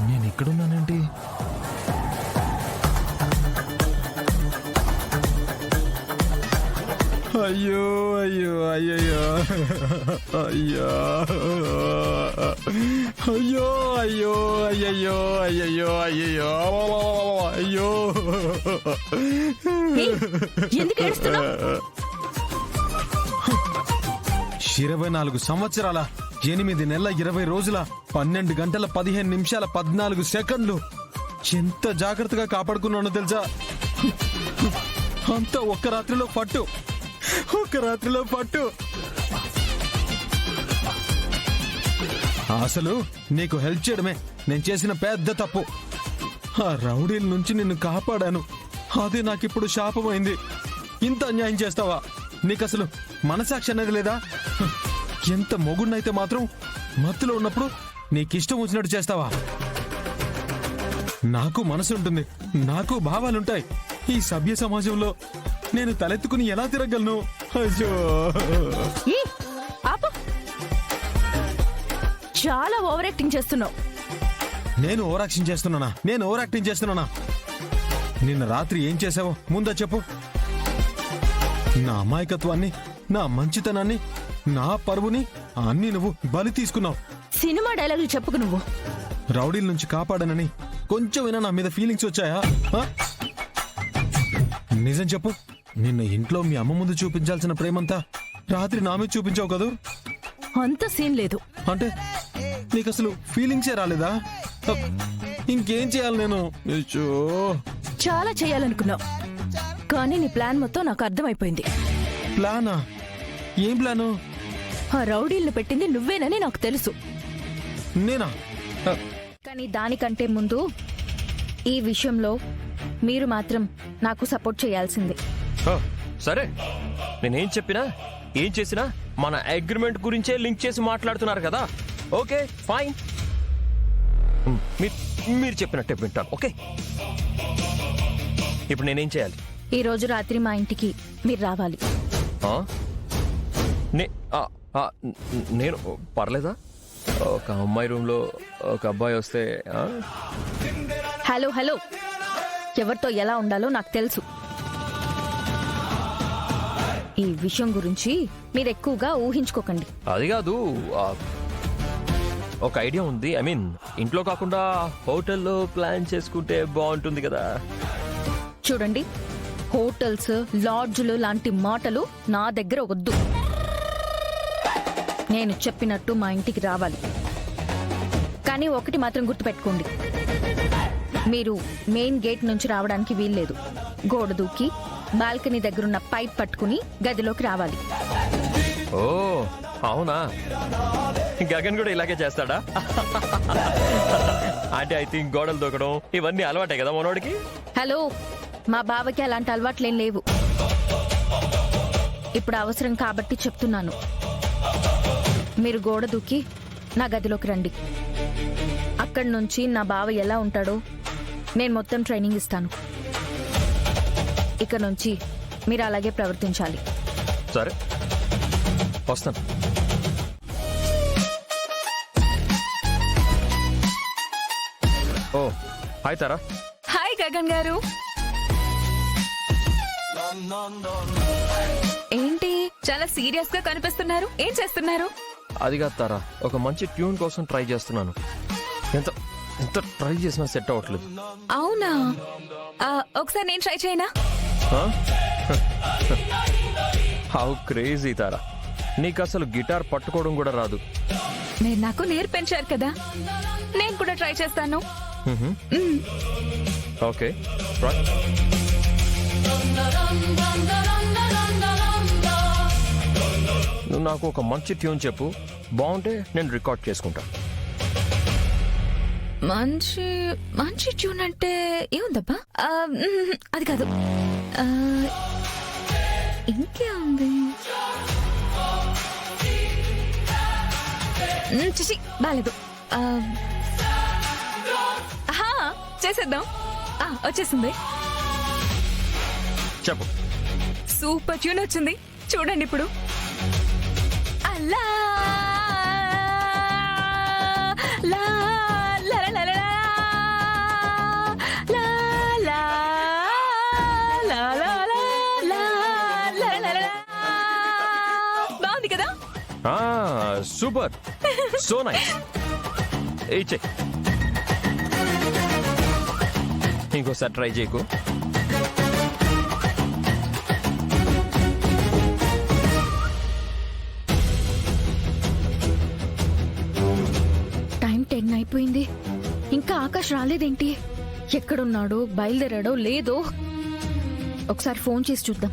నేను ఇక్కడున్నానండి. అయ్యో అయ్యో అయ్యయ్యో అయ్యో అయ్యో అయ్యో అయ్యయ్యో అయ్యయ్యో అయ్యయ్యో అయ్యో. ఎందుకు ఏడుస్తున్నావ్? 24 సంవత్సరాల 8 నెలల 20 రోజుల 12 గంటల 15 నిమిషాల 14 సెకండ్లు ఎంత జాగ్రత్తగా కాపాడుకున్నానో తెలుసా? అంతా ఒక్క రాత్రిలో పట్టు. అసలు నీకు హెల్ప్ చేయడమే నేను చేసిన పెద్ద తప్పు. ఆ రౌడీల నుంచి నిన్ను కాపాడాను, అదే నాకిప్పుడు శాపమైంది. ఇంత అన్యాయం చేస్తావా? నీకసలు మనసాక్షి అనేది లేదా? ఎంత మొగుడినైతే మాత్రం మత్తులో ఉన్నప్పుడు నీకిష్టం వచ్చినట్టు చేస్తావా? నాకు మనసు ఉంటుంది, నాకు భావాలుంటాయి. ఈ సభ్య సమాజంలో నేను తలెత్తుకుని ఎలా తిరగలను? అయ్యో, చాలా ఓవర్ యాక్టింగ్ చేస్తున్నావు. నేను ఓవర్ యాక్టింగ్ చేస్తున్నానా? నిన్న రాత్రి ఏం చేసావో ముందా చెప్పు. నా అమాయకత్వాన్ని, నా మంచితనాన్ని, నా పరువుని అన్ని నువ్వు బలి తీసుకున్నావు. సినిమా డైలాగులు చెప్పుకు. నువ్వు రౌడీల నుంచి కాపాడనని కొంచెమైనా నా మీద ఫీలింగ్స్ వచ్చాయా? నిజం చెప్పు. నిన్న ఇంట్లో మీ అమ్మ ముందు చూపించాల్సిన ప్రేమంతా రాత్రి నా మీద చూపించావు కదూ? అంత సీన్ లేదు. అంటే నీకసలు ఫీలింగ్సే రాలేదా? ఇంకేం చేయాలి నేను? చాలా చేయాలనుకున్నావు, కానీ నీ ప్లాన్ మొత్తం నాకు అర్థమైపోయింది. ప్లానా? ఏం ప్లాను? ఆ రౌడీలను పెట్టింది నువ్వేనని నాకు తెలుసు. నేనా? కానీ దానికంటే ముందు ఈ విషయంలో మీరు మాత్రం నాకు సపోర్ట్ చేయాల్సిందే. సరే, నేనేం చెప్పినా ఏం చేసినా మన అగ్రిమెంట్ గురించే లింక్ చేసి మాట్లాడుతున్నారు కదా. ఓకే ఫైన్, మీరు చెప్పినట్టే వింటాను. ఓకే, ఇప్పుడు నేనేం చేయాలి? ఈ రోజు రాత్రి మా ఇంటికి మీరు రావాలి. నేను పర్లేదా? ఒక అమ్మాయి రూమ్ లో ఒక అబ్బాయి వస్తే? హలో హలో, ఎవరితో ఎలా ఉండాలో నాకు తెలుసు. ఈ విషయం గురించి మీరు ఎక్కువగా ఊహించుకోకండి. అది కాదు, ఒక ఐడియా ఉంది. ఐ మీన్, ఇంట్లో కాకుండా హోటల్లో ప్లాన్ చేసుకుంటే బాగుంటుంది కదా. చూడండి, హోటల్స్, లాడ్జ్లు లాంటి మాటలు నా దగ్గర వద్దు. నేను చెప్పినట్టు మా ఇంటికి రావాలి. కానీ ఒకటి మాత్రం గుర్తుపెట్టుకోండి, మీరు మెయిన్ గేట్ నుంచి రావడానికి వీల్లేదు. గోడ దూకి బాల్కనీ దగ్గరున్న పైప్ పట్టుకుని గదిలోకి రావాలి. ఓ అవునా? గగన్ కూడా ఇలాగే చేస్తాడా? అంటే ఐ థింక్ గోడలు దూకడం ఇవన్నీ అలవాటే కదా మనోడికి. హలో, మా బావకి అలాంటి అలవాట్లేం లేవు. ఇప్పుడు అవసరం కాబట్టి చెప్తున్నాను. మీరు గోడ దూకి నా గదిలోకి రండి. అక్కడి నుంచి నా బావ ఎలా ఉంటాడో నేను మొత్తం ట్రైనింగ్ ఇస్తాను. ఇక నుంచి మీరు అలాగే ప్రవర్తించాలి. సరే, వస్తాను. ఓ హాయ్ తారా. హాయ్ గగన్ గారు. ఏంటి చాలా సీరియస్ గా కనిపిస్తున్నారు? ఏం చేస్తున్నారు? అది కాదు తారా, ఒక మంచి ట్యూన్ కోసం ట్రై చేస్తున్నాను. ఎంత ఎంత ట్రై చేసినా సెట్ అవ్వట్లేదు. అవునా? ఒకసారి నేను ట్రై చేయనా? హౌ క్రేజీ తారా, నీకు అసలు గిటార్ పట్టుకోవడం కూడా రాదు. మీరు నాకు నేర్పించారు కదా, నేను కూడా ట్రై చేస్తాను. ఓకే, నువ్వు నాకు ఒక మంచి ట్యూన్ చెప్పు, బాగుంటే నేను రికార్డ్ చేసుకుంటా. మంచి మంచి ట్యూన్ అంటే ఏముందబ్బా? అది కాదు, ఇంకే ఉంది. చిచి బాలేదు. ఆహా, చేసేద్దాం. వచ్చేసింది. చెప్పు. సూపర్ ట్యూన్ వచ్చింది చూడండి ఇప్పుడు. అలా లా లా లా లా లా లా లా లా లా లా లా లా లా. బాగుంది కదా? Super, so nice. ఇచ్చే, ఇంకోసారి ట్రై చేయకు. టైం 10 అయిపోయింది. ఇంకా ఆకాష్ రాలేదేంటి? ఎక్కడున్నాడో, బయలుదేరాడో లేదో ఒకసారి ఫోన్ చేసి చూద్దాం.